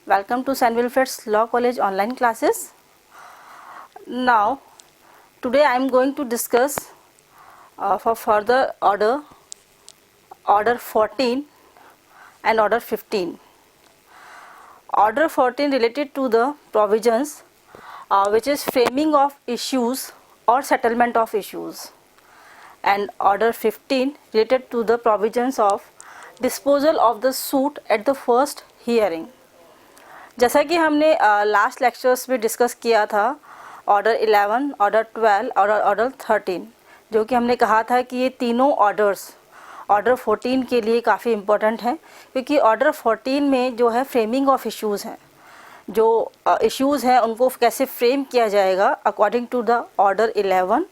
Welcome to St. Wilfred's Law College online classes. Now, today I am going to discuss for further order 14 and order 15. Order 14 related to the provisions which is framing of issues or settlement of issues, and order 15 related to the provisions of disposal of the suit at the first hearing. जैसा कि हमने last lectures में discuss किया था order 11, order 12 और order 13, जो कि हमने कहा था कि ये तीनों ऑर्डर्स ऑर्डर 14 के लिए काफ़ी इम्पोर्टेंट हैं, क्योंकि ऑर्डर 14 में जो है फ्रेमिंग ऑफ इश्यूज़ हैं, जो इश्यूज़ हैं उनको कैसे फ्रेम किया जाएगा according to the order 11,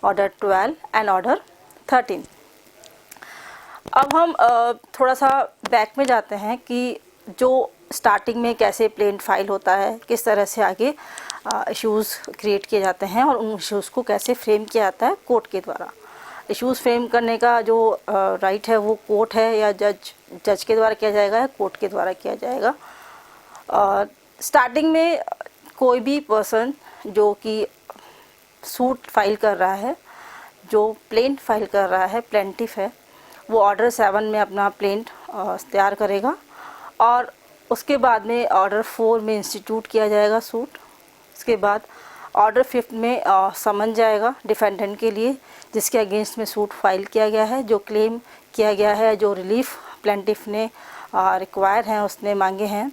order 12 and order 13. अब हम थोड़ा सा बैक में जाते हैं कि जो स्टार्टिंग में कैसे प्लेन फाइल होता है, किस तरह से आगे इश्यूज़ क्रिएट किए जाते हैं और उन इश्यूज़ को कैसे फ्रेम किया जाता है कोर्ट के द्वारा. इश्यूज़ फ्रेम करने का जो राइट है वो कोर्ट है या जज के द्वारा किया जाएगा या कोर्ट के द्वारा किया जाएगा. स्टार्टिंग में कोई भी पर्सन जो कि सूट फाइल कर रहा है, जो प्लेन फाइल कर रहा है, प्लेंटिफ है, वो ऑर्डर 7 में अपना प्लेन तैयार करेगा और उसके बाद में ऑर्डर 4 में इंस्टीट्यूट किया जाएगा सूट. उसके बाद ऑर्डर 5 में समन जाएगा डिफेंडेंट के लिए जिसके अगेंस्ट में सूट फाइल किया गया है, जो क्लेम किया गया है, जो रिलीफ प्लेंटिफ ने रिक्वायर हैं, उसने मांगे हैं,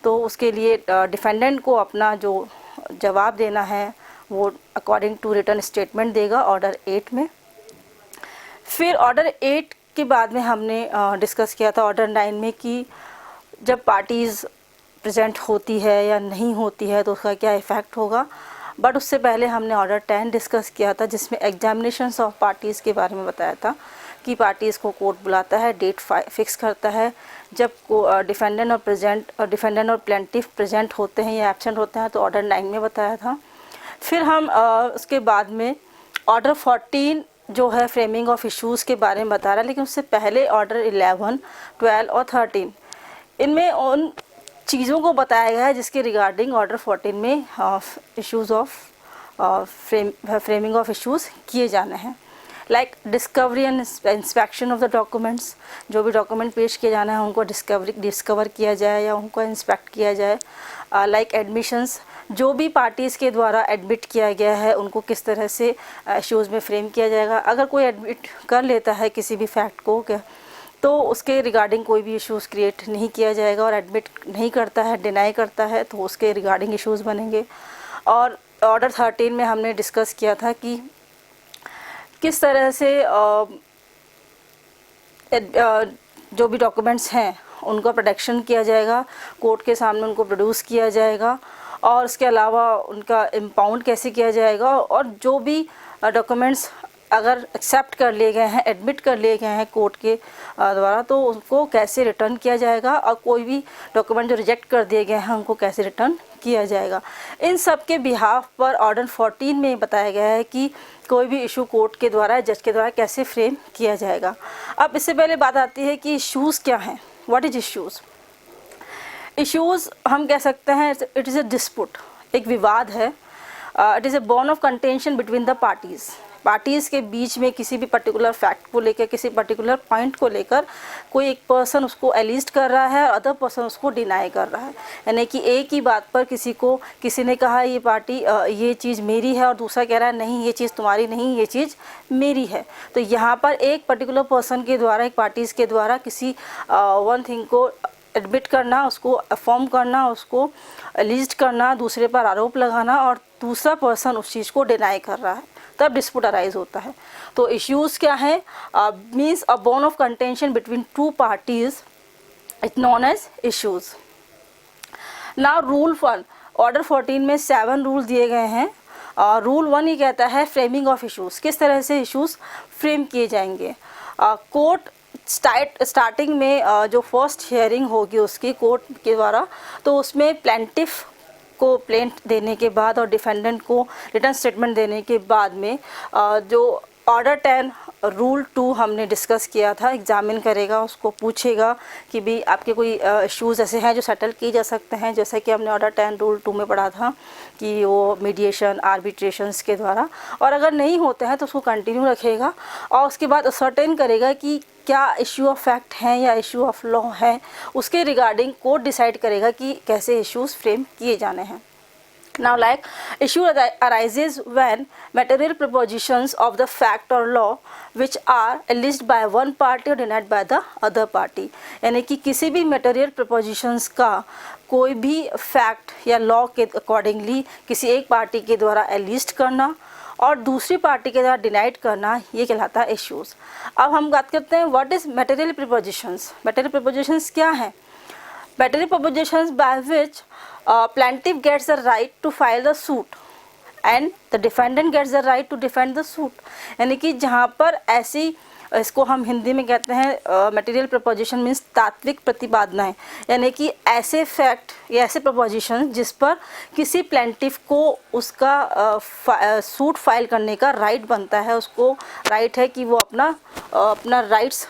तो उसके लिए डिफेंडेंट को अपना जो जवाब देना है वो अकॉर्डिंग टू रिटर्न स्टेटमेंट देगा ऑर्डर 8 में. फिर ऑर्डर 8 के बाद में हमने डिस्कस किया था ऑर्डर 9 में कि जब पार्टीज़ प्रेजेंट होती है या नहीं होती है तो उसका क्या इफ़ेक्ट होगा. बट उससे पहले हमने ऑर्डर 10 डिस्कस किया था जिसमें एग्जामिनेशंस ऑफ पार्टीज़ के बारे में बताया था कि पार्टीज़ को कोर्ट बुलाता है, डेट फिक्स करता है. जब डिफेंडेंट और प्लेंटिफ प्रेजेंट होते हैं या एब्सेंट होते हैं तो ऑर्डर 9 में बताया था. फिर हम उसके बाद में ऑर्डर 14 जो है फ्रेमिंग ऑफ इश्यूज़ के बारे में बता रहा है, लेकिन उससे पहले ऑर्डर 11, 12 और 13 इनमें उन चीज़ों को बताया गया है जिसके रिगार्डिंग ऑर्डर 14 में issues of framing of issues किए जाने हैं, like discovery and inspection of the documents. जो भी डॉक्यूमेंट पेश किए जाना है उनको डिस्कवर किया जाए या उनको इंस्पेक्ट किया जाए. लाइक एडमिशंस, जो भी पार्टीज़ के द्वारा एडमिट किया गया है उनको किस तरह से इश्यूज़ में फ्रेम किया जाएगा. अगर कोई एडमिट कर लेता है किसी भी फैक्ट को तो उसके रिगार्डिंग कोई भी इश्यूज़ क्रिएट नहीं किया जाएगा, और एडमिट नहीं करता है, डिनाई करता है, तो उसके रिगार्डिंग इश्यूज़ बनेंगे. और ऑर्डर 13 में हमने डिस्कस किया था कि किस तरह से जो भी डॉक्यूमेंट्स हैं उनका प्रोटेक्शन किया जाएगा, कोर्ट के सामने उनको प्रोड्यूस किया जाएगा, और उसके अलावा उनका इम्पाउंड कैसे किया जाएगा, और जो भी डॉक्यूमेंट्स अगर एक्सेप्ट कर लिए गए हैं, एडमिट कर लिए गए हैं कोर्ट के द्वारा, तो उनको कैसे रिटर्न किया जाएगा, और कोई भी डॉक्यूमेंट जो रिजेक्ट कर दिए गए हैं उनको कैसे रिटर्न किया जाएगा. इन सब के बिहाफ पर ऑर्डर 14 में बताया गया है कि कोई भी इशू कोर्ट के द्वारा, जज के द्वारा कैसे फ्रेम किया जाएगा. अब इससे पहले बात आती है कि इश्यूज़ क्या हैं. What is issues? इश्यूज़ हम कह सकते हैं इट इज़ अ डिस्प्यूट, एक विवाद है. It is a bone of contention between the parties के बीच में किसी भी पर्टिकुलर फैक्ट को लेकर, किसी पर्टिकुलर पॉइंट को लेकर कोई एक पर्सन उसको एलिस्ट कर रहा है और अदर पर्सन उसको डिनाई कर रहा है. यानी कि एक ही बात पर किसी ने कहा ये पार्टी ये चीज़ मेरी है और दूसरा कह रहा है नहीं ये चीज़ तुम्हारी नहीं, ये चीज़ मेरी है. तो यहाँ पर एक पर्टिकुलर पर्सन के द्वारा, एक पार्टीज़ के द्वारा किसी वन थिंग को एडमिट करना, उसको अफर्म करना, उसको लिस्ट करना, दूसरे पर आरोप लगाना, और दूसरा पर्सन उस चीज़ को डिनाई कर रहा है, तब डिस्प्यूट अराइज होता है. तो इश्यूज़ क्या है? Means a bone of contention between two parties it known as issues. Now rule 1 order 14 में 7 रूल दिए गए हैं. रूल 1 ही कहता है फ्रेमिंग ऑफ इश्यूज़, किस तरह से इश्यूज़ फ्रेम किए जाएंगे. कोर्ट स्टार्टिंग में जो फर्स्ट हियरिंग होगी उसकी कोर्ट के द्वारा, तो उसमें प्लेंटिफ को प्लेंट देने के बाद और डिफेंडेंट को रिटर्न स्टेटमेंट देने के बाद में जो ऑर्डर 10 रूल 2 हमने डिस्कस किया था, एग्जामिन करेगा, उसको पूछेगा कि भी आपके कोई इश्यूज़ ऐसे हैं जो सेटल किए जा सकते हैं, जैसे कि हमने ऑर्डर 10 रूल 2 में पढ़ा था कि वो मीडिएशन आर्बिट्रेशंस के द्वारा, और अगर नहीं होते हैं तो उसको कंटिन्यू रखेगा और उसके बाद असर्टेन करेगा कि क्या इश्यू ऑफ फैक्ट हैं या इश्यू ऑफ लॉ है, उसके रिगार्डिंग कोर्ट डिसाइड करेगा कि कैसे इश्यूज़ फ्रेम किए जाने हैं। Now, like issue arises when material propositions of the fact or law which are alleged by one party or denied by the other party, यानी कि किसी भी material propositions का कोई भी fact या law के accordingly किसी एक पार्टी के द्वारा alleged करना और दूसरी पार्टी के द्वारा डिनाइड करना, ये कहलाता है इश्यूज़। अब हम बात करते हैं what is material propositions। material propositions क्या हैं? Material propositions by which plaintiff gets the right to file the suit and the defendant gets the right to defend the suit, यानी कि जहाँ पर ऐसी, इसको हम हिंदी में कहते हैं मटेरियल प्रपोजिशन मीन्स तात्विक प्रतिपादनाएं, यानी कि ऐसे फैक्ट या ऐसे प्रपोजिशन जिस पर किसी प्लेंटिफ को उसका सूट फाइल करने का राइट बनता है, उसको राइट है कि वो अपना राइट्स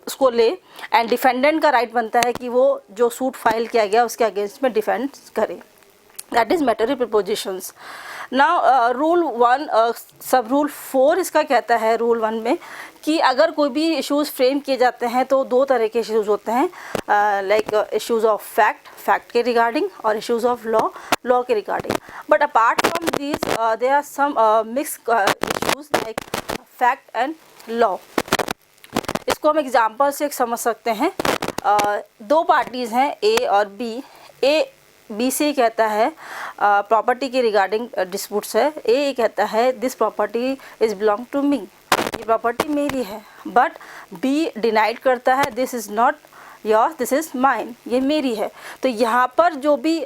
उसको ले, एंड डिफेंडेंट का राइट बनता है कि वो जो सूट फाइल किया गया उसके अगेंस्ट में डिफेंड करे। That is material propositions. Now rule 1 सब रूल 4 इसका कहता है रूल 1 में कि अगर कोई भी इश्यूज़ फ्रेम किए जाते हैं तो दो तरह के इश्यूज़ होते हैं, लाइक इश्यूज़ ऑफ फैक्ट के रिगार्डिंग और इश्यूज़ ऑफ लॉ के regarding. But apart from these there are some mix issues like fact and law. इसको हम एग्जांपल से समझ सकते हैं। दो पार्टीज़ हैं ए और बी। ए बी से कहता है प्रॉपर्टी के रिगार्डिंग डिस्प्यूट्स है। ए कहता है this property is belong to me, ये प्रॉपर्टी मेरी है। बट बी डिनाइड करता है this is not yours, this is mine, ये मेरी है। तो यहाँ पर जो भी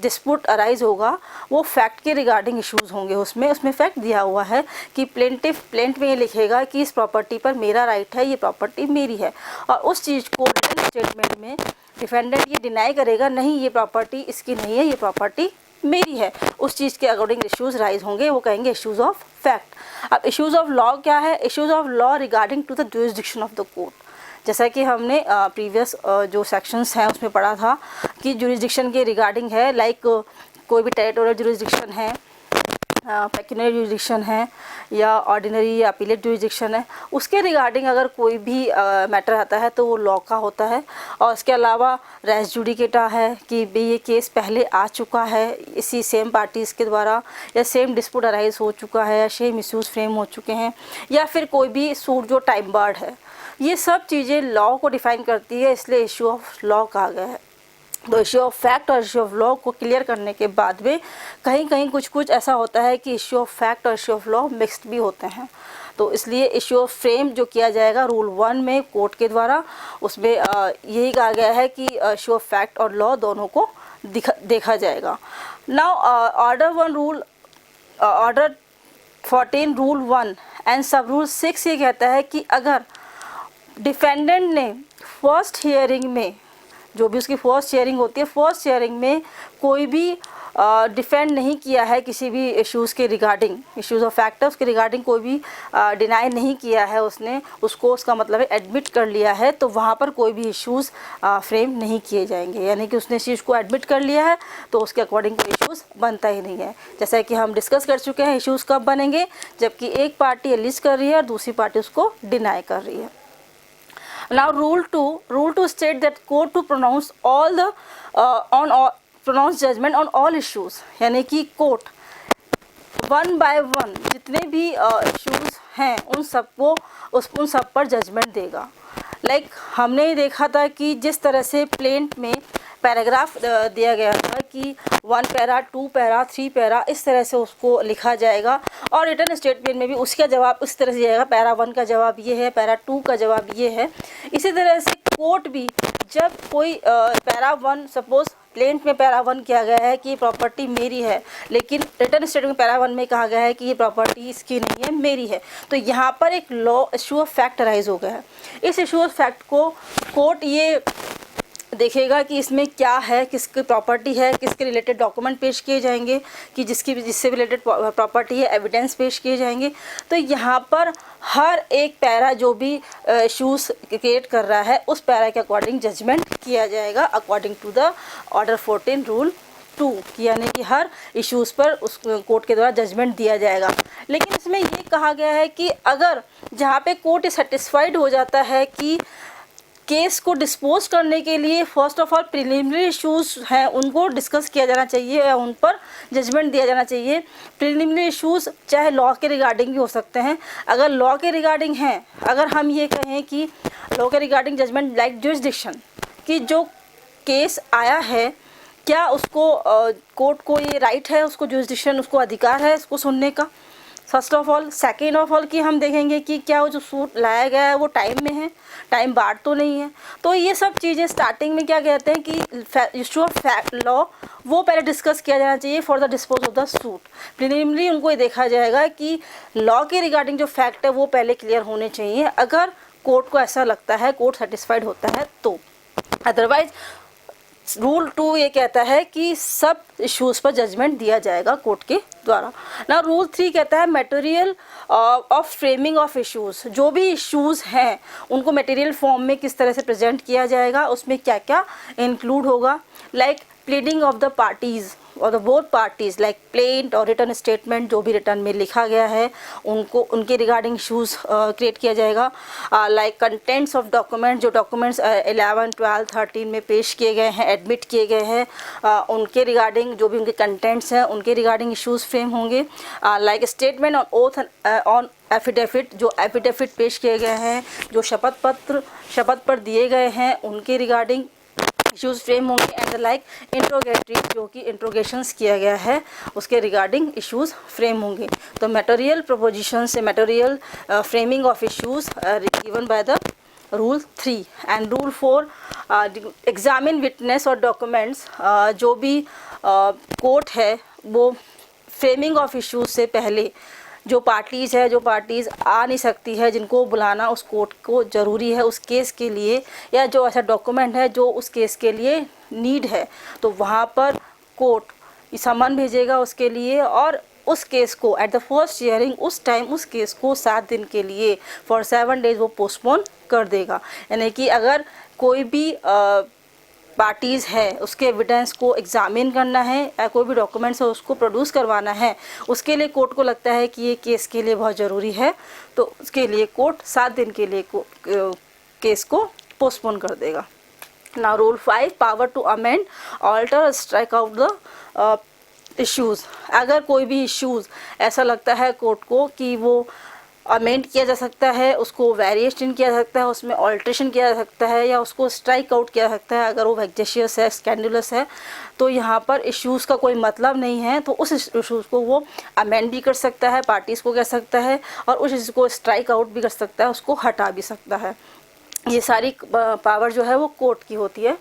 डिस्प्यूट अराइज होगा वो फैक्ट के रिगार्डिंग इश्यूज़ होंगे। उसमें फैक्ट दिया हुआ है कि प्लेंट में ये लिखेगा कि इस प्रॉपर्टी पर मेरा राइट है, ये प्रॉपर्टी मेरी है, और उस चीज़ को स्टेटमेंट में डिफेंडेंट ये डिनाई करेगा नहीं ये प्रॉपर्टी इसकी नहीं है, ये प्रॉपर्टी मेरी है। उस चीज़ के अकॉर्डिंग इश्यूज़ राइज होंगे, वो कहेंगे इश्यूज़ ऑफ फैक्ट। अब इश्यूज़ ऑफ लॉ क्या है? Issues of law regarding to the jurisdiction of the court. जैसा कि हमने प्रीवियस जो सेक्शंस हैं उसमें पढ़ा था कि जुरिसडिक्शन के रिगार्डिंग है, लाइक कोई भी टेरिटोरियल जुरिसडिक्शन है, पेक्यूनियरी जुरिसडिक्शन है या ऑर्डिनरी या अपीलेट जुरिसडिक्शन है, उसके रिगार्डिंग अगर कोई भी मैटर आता है तो वो लॉ का होता है। और इसके अलावा रेस जुडिकेटा है कि भाई ये केस पहले आ चुका है इसी सेम पार्टीज़ के द्वारा, या सेम डिस्प्यूट अराइज हो चुका है, या सेम इश्यूज़ फ्रेम हो चुके हैं, या फिर कोई भी सूट जो टाइम बार्ड है। ये सब चीज़ें लॉ को डिफ़ाइन करती है, इसलिए इश्यू ऑफ लॉ कहा गया है। तो इश्यू ऑफ फैक्ट और इश्यू ऑफ लॉ को क्लियर करने के बाद में कहीं कुछ ऐसा होता है कि इश्यू ऑफ फैक्ट और इश्यू ऑफ लॉ मिक्स्ड भी होते हैं। तो इसलिए इश्यू ऑफ फ्रेम जो किया जाएगा रूल 1 में कोर्ट के द्वारा, उसमें यही कहा गया है कि इश्यू ऑफ फैक्ट और लॉ दोनों को देखा जाएगा। नाउ ऑर्डर 14 रूल 1 एंड सब रूल 6 ये कहता है कि अगर डिफेंडेंट ने फर्स्ट हियरिंग में, जो भी उसकी फर्स्ट हियरिंग होती है, फर्स्ट हियरिंग में कोई भी डिफेंड नहीं किया है किसी भी इश्यूज़ के रिगार्डिंग, इश्यूज़ ऑफ फैक्ट उसके रिगार्डिंग कोई भी डिनाई नहीं किया है उसने, उसको उसका मतलब है एडमिट कर लिया है, तो वहाँ पर कोई भी इश्यूज़ फ्रेम नहीं किए जाएंगे। यानी कि उसने इस चीज़ को एडमिट कर लिया है तो उसके अकॉर्डिंग कोई इश्यूज़ बनता ही नहीं है। जैसा कि हम डिस्कस कर चुके हैं इश्यूज़ कब बनेंगे, जबकि एक पार्टी एलिज कर रही है और दूसरी पार्टी उसको डिनाई कर रही है। Now rule 2 state that court to pronounce all the pronounce judgment on all issues, यानी कि कोर्ट 1 by 1 जितने भी इश्यूज़ हैं उन सब पर जजमेंट देगा। लाइक हमने देखा था कि जिस तरह से प्लेंट में पैराग्राफ दिया गया था कि 1 पैरा 2 पैरा 3 पैरा, इस तरह से उसको लिखा जाएगा, और रिटर्न स्टेटमेंट में भी उसका जवाब इस तरह से जाएगा, पैरा 1 का जवाब ये है, पैरा 2 का जवाब ये है। इसी तरह से कोर्ट भी जब कोई पैरा 1 सपोज प्लेंट में पैरा 1 किया गया है कि प्रॉपर्टी मेरी है, लेकिन रिटर्न स्टेटमेंट में पैरा 1 में कहा गया है कि ये प्रॉपर्टी इसकी नहीं है मेरी है, तो यहाँ पर एक law issue of fact rise हो गया है। इस इशू ऑफ फैक्ट को कोर्ट ये देखेगा कि इसमें क्या है, किसकी प्रॉपर्टी है, किसके रिलेटेड डॉक्यूमेंट पेश किए जाएंगे, कि जिससे रिलेटेड प्रॉपर्टी है एविडेंस पेश किए जाएंगे। तो यहाँ पर हर एक पैरा जो भी इशूज़ क्रिएट कर रहा है उस पैरा के अकॉर्डिंग जजमेंट किया जाएगा according to the order 14 rule 2, यानी कि हर इश्यूज़ पर उस कोर्ट के द्वारा जजमेंट दिया जाएगा। लेकिन इसमें ये कहा गया है कि अगर जहाँ पे कोर्ट सेटिस्फाइड हो जाता है कि केस को डिस्पोज करने के लिए first of all preliminary issues हैं उनको डिस्कस किया जाना चाहिए या उन पर जजमेंट दिया जाना चाहिए। प्रिलिमिनरी इश्यूज़ चाहे लॉ के रिगार्डिंग भी हो सकते हैं। अगर लॉ के रिगार्डिंग हैं, अगर हम ये कहें कि लॉ के रिगार्डिंग जजमेंट लाइक जुरिसडिक्शन, कि जो केस आया है क्या उसको कोर्ट को ये राइट है, उसको जुरिसडिक्शन, उसको अधिकार है इसको सुनने का, first of all. Second of all कि हम देखेंगे कि क्या वो जो सूट लाया गया है वो टाइम में है, टाइम बार तो नहीं है। तो ये सब चीज़ें स्टार्टिंग में क्या कहते हैं कि इशू ऑफ फैक्ट लॉ वो पहले डिस्कस किया जाना चाहिए for the dispose of the suit. Preliminary उनको ये देखा जाएगा कि लॉ के रिगार्डिंग जो फैक्ट है वो पहले क्लियर होने चाहिए, अगर कोर्ट को ऐसा लगता है, कोर्ट सेटिस्फाइड होता है तो। अदरवाइज रूल 2 ये कहता है कि सब इश्यूज़ पर जजमेंट दिया जाएगा कोर्ट के द्वारा। ना रूल 3 कहता है material of framing of issues, जो भी इश्यूज़ हैं उनको मटेरियल फॉर्म में किस तरह से प्रेजेंट किया जाएगा, उसमें क्या क्या इंक्लूड होगा। Like pleading of the parties और the both parties, like plaint और रिटर्न स्टेटमेंट, जो भी रिटर्न में लिखा गया है उनको उनके रिगार्डिंग इश्यूज़ क्रिएट किया जाएगा। लाइक कंटेंट्स ऑफ डॉक्यूमेंट, जो डॉक्यूमेंट्स 11, 12, 13 में पेश किए गए हैं, एडमिट किए गए हैं, उनके रिगार्डिंग जो भी उनके कंटेंट्स हैं उनके रिगार्डिंग इश्यूज़ फ्रेम होंगे। Like statement on oath on affidavit, जो एफिडेविट पेश किए गए हैं, जो शपथ पर दिए गए हैं उनके रिगार्डिंग इश्यूज़ फ्रेम होंगे। एंड लाइक इंट्रोगेटरी, जो कि इंट्रोगेशंस किया गया है उसके रिगार्डिंग इश्यूज़ फ्रेम होंगे। तो मटेरियल प्रोपोजिशन से material framing of issues given by the rule 3। And rule 4 examine witness और डॉक्यूमेंट्स, जो भी कोर्ट है वो फ्रेमिंग ऑफ इश्यूज़ से पहले जो पार्टीज़ है, जो पार्टीज़ आ नहीं सकती है, जिनको बुलाना उस कोर्ट को ज़रूरी है उस केस के लिए, या जो ऐसा डॉक्यूमेंट है जो उस केस के लिए नीड है, तो वहाँ पर कोर्ट समन भेजेगा उसके लिए और उस केस को एट द फर्स्ट हियरिंग उस टाइम उस केस को 7 दिन के लिए फॉर 7 डेज़ वो पोस्टपोन कर देगा। यानी कि अगर कोई भी पार्टीज़ है उसके एविडेंस को एग्जामिन करना है या कोई भी डॉक्यूमेंट्स है उसको प्रोड्यूस करवाना है, उसके लिए कोर्ट को लगता है कि ये केस के लिए बहुत ज़रूरी है, तो उसके लिए कोर्ट 7 दिन के लिए केस को पोस्टपोन कर देगा। Now rule 5 power to amend, alter, strike out the issues. अगर कोई भी इश्यूज़ ऐसा लगता है कोर्ट को कि वो अमेंड किया जा सकता है, उसको वेरिएशन किया जा सकता है, उसमें ऑल्ट्रेशन किया जा सकता है या उसको स्ट्राइक आउट किया जा सकता है, अगर वो वेक्जेशियस है, स्कैंडलस है, तो यहाँ पर इश्यूज़ का कोई मतलब नहीं है, तो उस इश्यूज़ को वो अमेंड भी कर सकता है, पार्टीज़ को कह सकता है, और उस इश्यू को स्ट्राइक आउट भी कर सकता है, उसको हटा भी सकता है। ये सारी पावर जो है वो कोर्ट की होती है।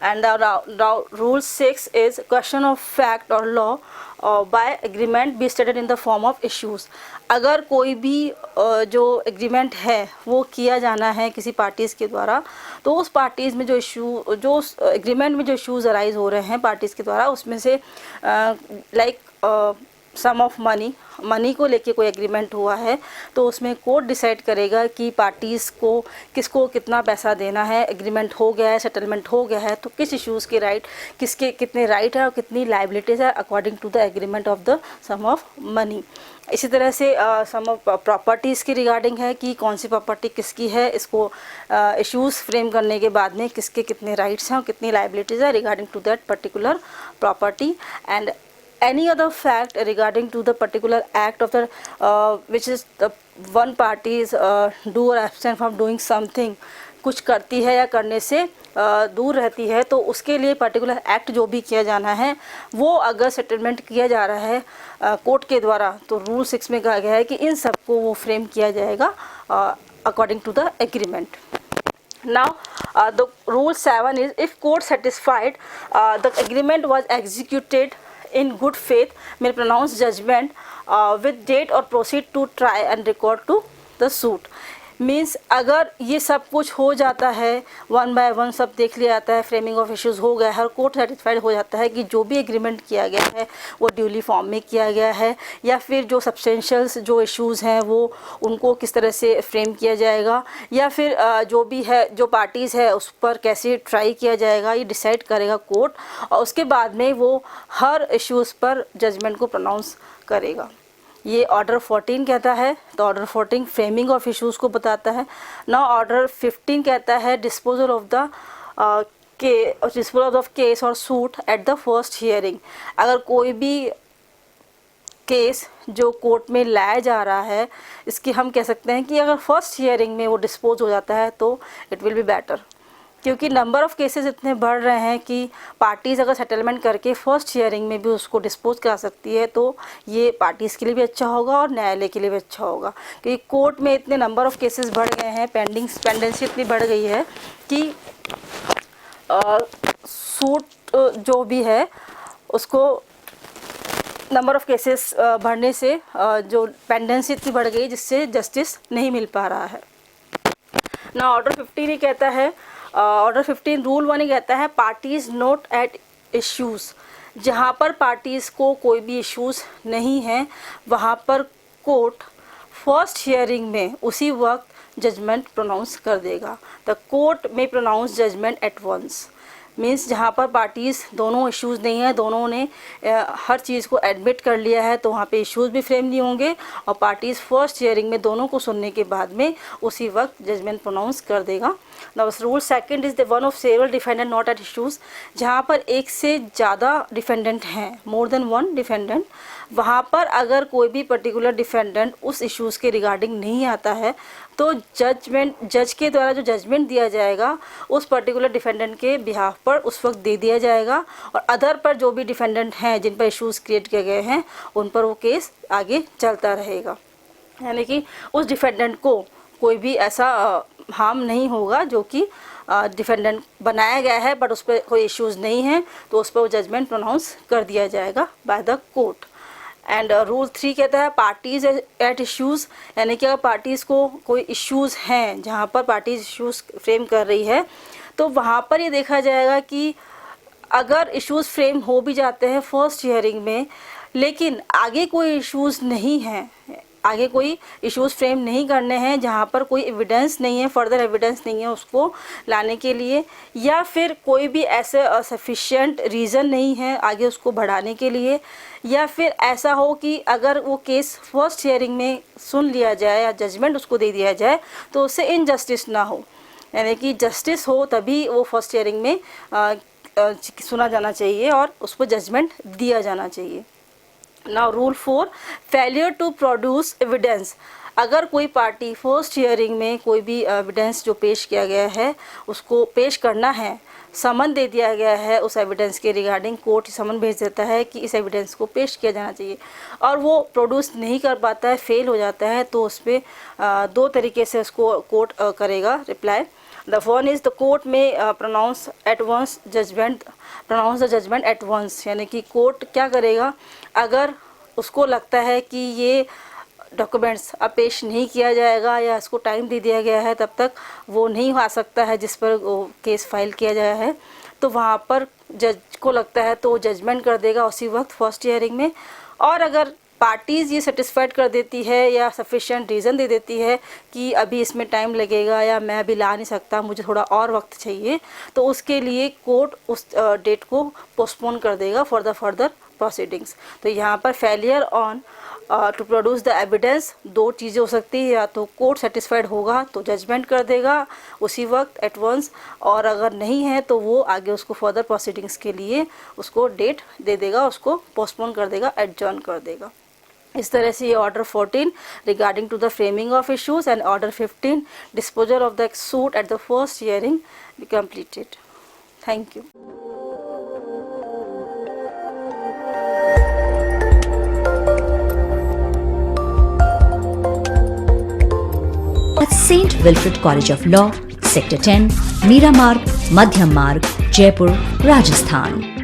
And rule 6 is question of fact और law by agreement be stated in the form of issues. अगर कोई भी जो एग्रीमेंट है वो किया जाना है किसी पार्टीज़ के द्वारा, तो उस पार्टीज़ में जो इशू, जो एग्रीमेंट में जो इश्यूज़ अराइज हो रहे हैं पार्टीज़ के द्वारा, उसमें से लाइक सम ऑफ मनी को लेके कोई एग्रीमेंट हुआ है, तो उसमें कोर्ट डिसाइड करेगा कि पार्टीज़ को किसको कितना पैसा देना है, एग्रीमेंट हो गया है, सेटलमेंट हो गया है, तो किस इश्यूज़ के राइट, किसके कितने राइट है और कितनी लाइबिलिटीज़ है according to the agreement of the sum of money. इसी तरह से सम ऑफ प्रॉपर्टीज़ की रिगार्डिंग है कि कौन सी प्रॉपर्टी किसकी है, इसको इश्यूज़ फ्रेम करने के बाद में किसके कितने राइट्स हैं और कितनी लाइबिलिटीज़ है regarding to that particular property. And any other fact regarding to the particular act of the which is the one party is do or abstain from doing something, कुछ करती है या करने से दूर रहती है, तो उसके लिए पर्टिकुलर एक्ट जो भी किया जाना है वो अगर सेटलमेंट किया जा रहा है कोर्ट के द्वारा, तो रूल 6 में कहा गया है कि इन सब को वो फ्रेम किया जाएगा according to the agreement. Now the rule 7 is if court satisfied the agreement was executed in good faith may pronounce judgment with date or proceed to try and record to the suit। Means अगर ये सब कुछ हो जाता है, one by one सब देख लिया जाता है, फ्रेमिंग ऑफ इश्यूज़ हो गया, हर कोर्ट सेटिस्फाइड हो जाता है कि जो भी एग्रीमेंट किया गया है वो ड्यूली फॉर्म में किया गया है, या फिर जो सब्सटेंशियल्स जो इश्यूज़ हैं वो उनको किस तरह से फ्रेम किया जाएगा, या फिर जो भी है जो पार्टीज़ है उस पर कैसे ट्राई किया जाएगा, ये डिसाइड करेगा कोर्ट। और उसके बाद में वो हर इश्यूज़ पर जजमेंट को प्रोनाउंस करेगा। ये ऑर्डर 14 कहता है। तो ऑर्डर 14 फ्रेमिंग ऑफ इश्यूज़ को बताता है। नाउ ऑर्डर 15 कहता है disposal of the disposal of case और suit at the first hearing. अगर कोई भी केस जो कोर्ट में लाया जा रहा है, इसकी हम कह सकते हैं कि अगर फर्स्ट हियरिंग में वो डिस्पोज हो जाता है तो इट विल बी बेटर, क्योंकि नंबर ऑफ़ केसेस इतने बढ़ रहे हैं कि पार्टीज़ अगर सेटलमेंट करके फर्स्ट हियरिंग में भी उसको डिस्पोज करा सकती है तो ये पार्टीज़ के लिए भी अच्छा होगा और न्यायालय के लिए भी अच्छा होगा। क्योंकि कोर्ट में इतने नंबर ऑफ़ केसेस बढ़ गए हैं, पेंडेंसी इतनी बढ़ गई है कि सूट जो भी है उसको नंबर ऑफ़ केसेस बढ़ने से जो पेंडेंसी इतनी बढ़ गई जिससे जस्टिस नहीं मिल पा रहा है ना। ऑर्डर 15 ही कहता है, ऑर्डर 15 रूल 1 ही कहता है पार्टीज़ नोट एट इश्यूज़। जहाँ पर पार्टीज़ को कोई भी इश्यूज़ नहीं है वहाँ पर कोर्ट फर्स्ट हियरिंग में उसी वक्त जजमेंट प्रोनाउंस कर देगा। द कोर्ट में pronounce judgement at once. Means जहाँ पर पार्टीज़ दोनों इश्यूज़ नहीं है, दोनों ने हर चीज़ को एडमिट कर लिया है, तो वहाँ पे इश्यूज़ भी फ्रेम नहीं होंगे और पार्टीज़ फर्स्ट हियरिंग में दोनों को सुनने के बाद में उसी वक्त जजमेंट प्रोनाउंस कर देगा। Now rule second is the one of several defendant not at issues. जहाँ पर एक से ज़्यादा डिफेंडेंट हैं, मोर देन वन डिफेंडेंट, वहाँ पर अगर कोई भी पर्टिकुलर डिफेंडेंट उस इश्यूज़ के रिगार्डिंग नहीं आता है तो जज के द्वारा जो जजमेंट दिया जाएगा उस पर्टिकुलर डिफेंडेंट के बिहाफ पर उस वक्त दे दिया जाएगा, और अदर पर जो भी डिफेंडेंट हैं जिन पर इश्यूज़ क्रिएट किए गए हैं उन पर वो केस आगे चलता रहेगा। यानी कि उस डिफेंडेंट को कोई भी ऐसा हार्म नहीं होगा जो कि डिफेंडेंट बनाया गया है बट उस पर कोई इश्यूज़ नहीं है, तो उस पर वो जजमेंट प्रोनाउंस कर दिया जाएगा by the court. And rule 3 कहता है पार्टीज़ एट इश्यूज़। यानी कि अगर पार्टीज़ को कोई इश्यूज़ हैं जहाँ पर पार्टीज़ इश्यूज़ फ्रेम कर रही है तो वहाँ पर ये देखा जाएगा कि अगर इश्यूज़ फ्रेम हो भी जाते हैं फर्स्ट हियरिंग में, लेकिन आगे कोई इश्यूज़ नहीं हैं, आगे कोई इश्यूज़ फ्रेम नहीं करने हैं, जहाँ पर कोई एविडेंस नहीं है, फर्दर एविडेंस नहीं है उसको लाने के लिए, या फिर कोई भी ऐसे सफिशिएंट रीज़न नहीं है आगे उसको बढ़ाने के लिए, या फिर ऐसा हो कि अगर वो केस फर्स्ट हियरिंग में सुन लिया जाए या जजमेंट उसको दे दिया जाए तो उससे इनजस्टिस ना हो। यानी कि जस्टिस हो तभी वो फर्स्ट हियरिंग में सुना जाना चाहिए और उस पर जजमेंट दिया जाना चाहिए। Now rule 4 failure to produce evidence. अगर कोई पार्टी फर्स्ट हियरिंग में कोई भी एविडेंस जो पेश किया गया है उसको पेश करना है, समन दे दिया गया है उस एविडेंस के रिगार्डिंग, कोर्ट समन भेज देता है कि इस एविडेंस को पेश किया जाना चाहिए और वो प्रोड्यूस नहीं कर पाता है, फेल हो जाता है, तो उस पर 2 तरीके से उसको कोर्ट करेगा reply. The one is the court में pronounce at once judgment, pronounce the judgment at once. यानी कि कोर्ट क्या करेगा, अगर उसको लगता है कि ये डॉक्यूमेंट्स अब पेश नहीं किया जाएगा या इसको टाइम दे दिया गया है तब तक वो नहीं आ सकता है जिस पर वो केस फाइल किया गया है, तो वहाँ पर जज को लगता है तो जजमेंट कर देगा उसी वक्त फर्स्ट हियरिंग में। और अगर पार्टीज़ ये सेटिस्फाइड कर देती है या सफिशिएंट रीज़न दे देती है कि अभी इसमें टाइम लगेगा या मैं अभी ला नहीं सकता, मुझे थोड़ा और वक्त चाहिए, तो उसके लिए कोर्ट उस डेट को पोस्टपोन कर देगा फॉर द फर्दर प्रोसीडिंग्स। तो यहाँ पर failure on to produce the evidence 2 चीज़ें हो सकती है, या तो कोर्ट सेटिस्फाइड होगा तो जजमेंट कर देगा उसी वक्त एट वंस, और अगर नहीं है तो वो आगे उसको फर्दर प्रोसीडिंग्स के लिए उसको डेट दे देगा, उसको पोस्टपोन कर देगा, एडजर्न कर देगा। इस तरह से ये order 14 regarding to the framing of issues and order 15 disposal of the suit at the first hearing be completed. Thank you. At St. Wilfrid College of Law, Sector 10, Meera Marg, Madhyam Marg, Jaipur, Rajasthan.